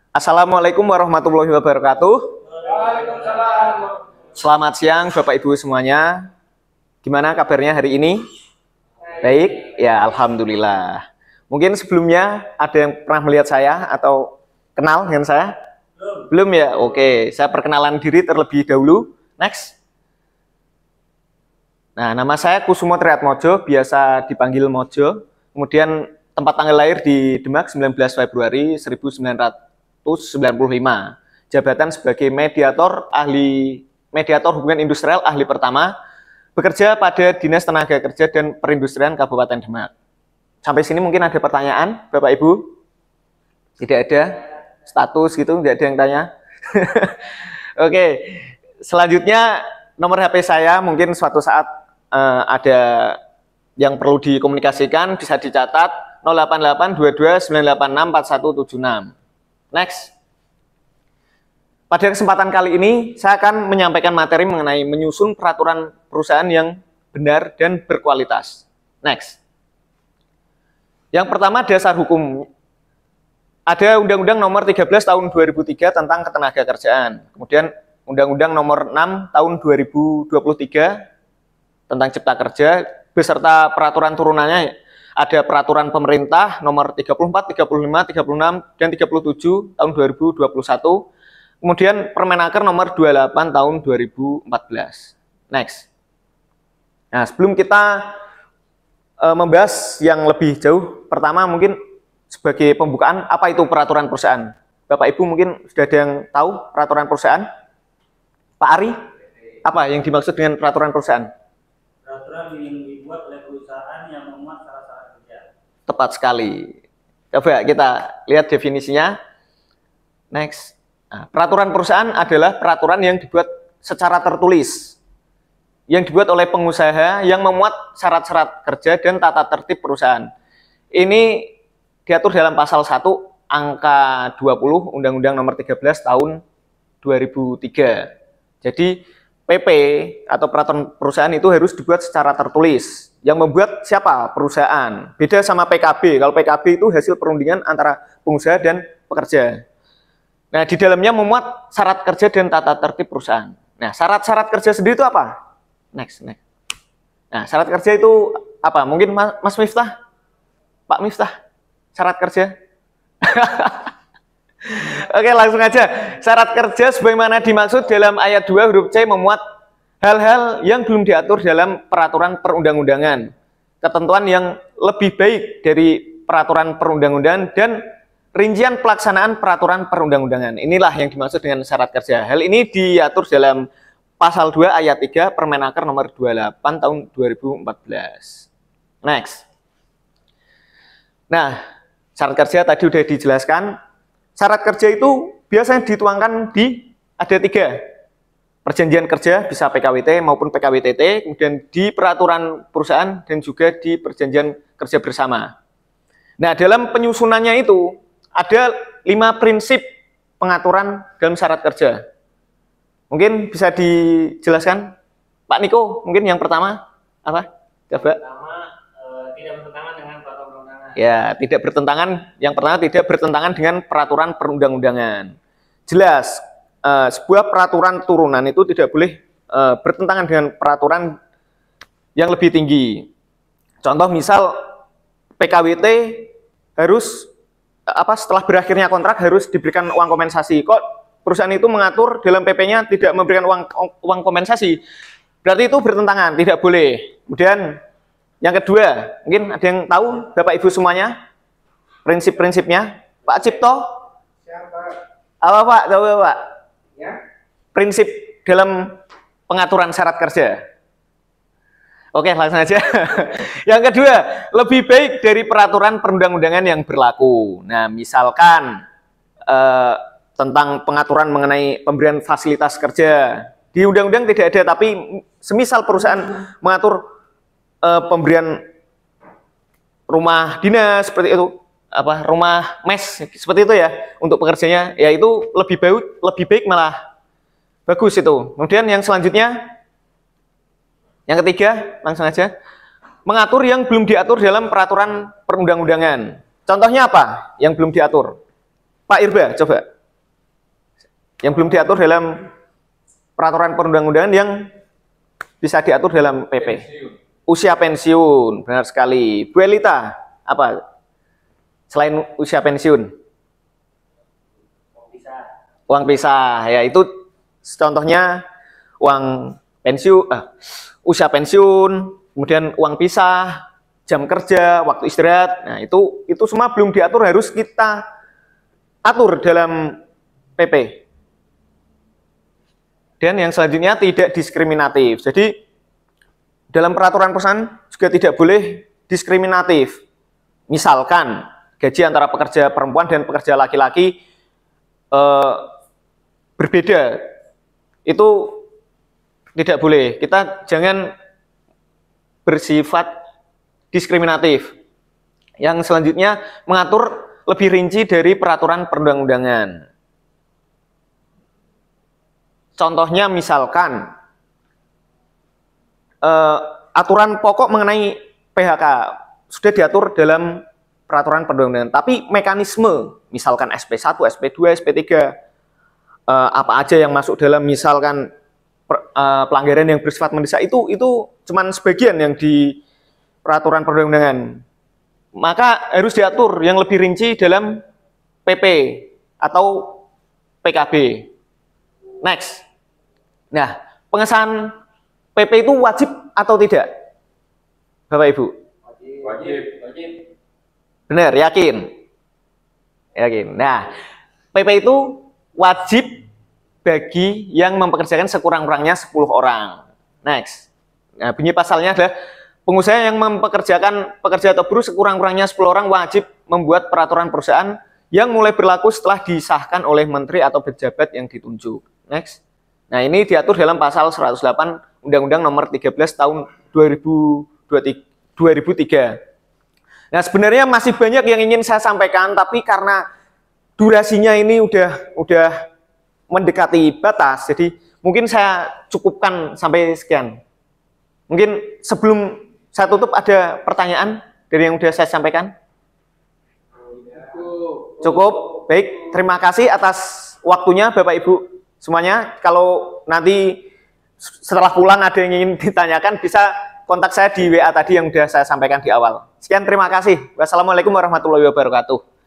Assalamualaikum warahmatullahi wabarakatuh. Waalaikumsalam. Selamat siang Bapak Ibu semuanya. Gimana kabarnya hari ini? Baik? Ya, alhamdulillah. Mungkin sebelumnya ada yang pernah melihat saya atau kenal dengan saya? Belum ya? Oke, saya perkenalan diri terlebih dahulu. Next. Nah, nama saya Kusumo Triatmojo, biasa dipanggil Mojo. Kemudian tempat tanggal lahir di Demak 19 Februari 1995. Jabatan sebagai mediator hubungan industrial ahli pertama, bekerja pada Dinas Tenaga Kerja dan Perindustrian Kabupaten Demak. Sampai sini mungkin ada pertanyaan, Bapak Ibu? Tidak ada? Status gitu, tidak ada yang tanya? Oke, selanjutnya nomor HP saya mungkin suatu saat ada yang perlu dikomunikasikan, bisa dicatat 08822986476. Next. Pada kesempatan kali ini, saya akan menyampaikan materi mengenai menyusun peraturan perusahaan yang benar dan berkualitas. Next. Yang pertama, dasar hukum. Ada Undang-Undang Nomor 13 Tahun 2003 tentang Ketenagakerjaan. Kemudian Undang-Undang Nomor 6 Tahun 2023 tentang Cipta Kerja, beserta peraturan turunannya. Ada peraturan pemerintah nomor 34, 35, 36, dan 37 tahun 2021. Kemudian Permenaker nomor 28 tahun 2014. Next. Nah, sebelum kita membahas yang lebih jauh, pertama mungkin sebagai pembukaan, apa itu peraturan perusahaan? Bapak Ibu mungkin sudah ada yang tahu peraturan perusahaan? Pak Ari, apa yang dimaksud dengan peraturan perusahaan? Peraturan yang dibuat oleh perusahaan yang memuat syarat-syarat kerja. Tepat sekali. Coba kita lihat definisinya. Next. Nah, peraturan perusahaan adalah peraturan yang dibuat secara tertulis, yang dibuat oleh pengusaha yang memuat syarat-syarat kerja dan tata tertib perusahaan. Ini diatur dalam pasal 1 angka 20 Undang-Undang Nomor 13 Tahun 2003. Jadi PP atau peraturan perusahaan itu harus dibuat secara tertulis. Yang membuat siapa? Perusahaan. Beda sama PKB. Kalau PKB itu hasil perundingan antara pengusaha dan pekerja. Nah, di dalamnya memuat syarat kerja dan tata tertib perusahaan. Nah, syarat-syarat kerja sendiri itu apa? Next. Nah, syarat kerja itu apa? Mungkin Mas Miftah? Pak Miftah? Syarat kerja? Oke, langsung aja. Syarat kerja sebagaimana dimaksud dalam ayat 2 huruf C memuat hal-hal yang belum diatur dalam peraturan perundang-undangan. Ketentuan yang lebih baik dari peraturan perundang-undangan dan rincian pelaksanaan peraturan perundang-undangan. Inilah yang dimaksud dengan syarat kerja. Hal ini diatur dalam pasal 2 ayat 3 Permenaker nomor 28 tahun 2014. Next. Nah, syarat kerja tadi sudah dijelaskan. Syarat kerja itu biasanya dituangkan ada 3. Perjanjian kerja bisa PKWT maupun PKWTT, kemudian di peraturan perusahaan dan juga di perjanjian kerja bersama. Nah, dalam penyusunannya itu ada 5 prinsip pengaturan dalam syarat kerja. Mungkin bisa dijelaskan, Pak Niko, mungkin yang pertama apa? Coba. Tidak bertentangan dengan peraturan perundangan. Ya, tidak bertentangan. Yang pertama, tidak bertentangan dengan peraturan perundang-undangan. Jelas, sebuah peraturan turunan itu tidak boleh bertentangan dengan peraturan yang lebih tinggi. Contoh misal PKWT harus setelah berakhirnya kontrak harus diberikan uang kompensasi. Kok perusahaan itu mengatur dalam PP-nya tidak memberikan uang kompensasi? Berarti itu bertentangan, tidak boleh. Kemudian yang kedua, mungkin ada yang tahu Bapak Ibu semuanya prinsip-prinsipnya? Pak Cipto? Siapa? Apa Pak? Coba Pak. Ya. Prinsip dalam pengaturan syarat kerja. Oke, langsung aja. Yang kedua, lebih baik dari peraturan perundang-undangan yang berlaku. Nah, misalkan tentang pengaturan mengenai pemberian fasilitas kerja. Di undang-undang tidak ada, tapi semisal perusahaan mengatur pemberian rumah dinas seperti itu, rumah mes seperti itu ya untuk pekerjanya, ya itu lebih baik malah bagus itu. Kemudian yang selanjutnya, yang ketiga, langsung aja, mengatur yang belum diatur dalam peraturan perundang-undangan. Contohnya apa yang belum diatur? Pak Irba, coba. Yang belum diatur dalam peraturan perundang-undangan yang bisa diatur dalam PP. Usia pensiun, benar sekali. Bu Elita, apa? Selain usia pensiun? Uang pisah, ya itu contohnya uang pensiun, usia pensiun, kemudian uang pisah, jam kerja, waktu istirahat. Nah, itu semua belum diatur, harus kita atur dalam PP. Dan yang selanjutnya tidak diskriminatif. Jadi dalam peraturan perusahaan juga tidak boleh diskriminatif. Misalkan gaji antara pekerja perempuan dan pekerja laki-laki berbeda, itu tidak boleh. Kita jangan bersifat diskriminatif. Yang selanjutnya mengatur lebih rinci dari peraturan perundang-undangan. Contohnya misalkan aturan pokok mengenai PHK sudah diatur dalam peraturan perundang-undangan, tapi mekanisme misalkan SP1, SP2, SP3 apa aja yang masuk dalam misalkan pelanggaran yang bersifat mendesak itu cuman sebagian yang di peraturan perundang-undangan. Maka harus diatur yang lebih rinci dalam PP atau PKB. Next. Nah, pengesahan PP itu wajib atau tidak? Bapak Ibu? Wajib. Benar, yakin? Yakin. Nah, PP itu wajib bagi yang mempekerjakan sekurang-kurangnya 10 orang. Next. Nah, bunyi pasalnya adalah pengusaha yang mempekerjakan pekerja atau buruh sekurang-kurangnya 10 orang wajib membuat peraturan perusahaan yang mulai berlaku setelah disahkan oleh menteri atau pejabat yang ditunjuk. Next. Nah, ini diatur dalam pasal 108 Undang-Undang Nomor 13 Tahun 2003. Nah, sebenarnya masih banyak yang ingin saya sampaikan, tapi karena durasinya ini udah mendekati batas, jadi mungkin saya cukupkan sampai sekian. Mungkin sebelum saya tutup ada pertanyaan dari yang sudah saya sampaikan? Cukup. Baik, terima kasih atas waktunya Bapak Ibu semuanya. Kalau nanti setelah pulang ada yang ingin ditanyakan, bisa kontak saya di WA tadi yang sudah saya sampaikan di awal. Sekian, terima kasih. Wassalamualaikum warahmatullahi wabarakatuh.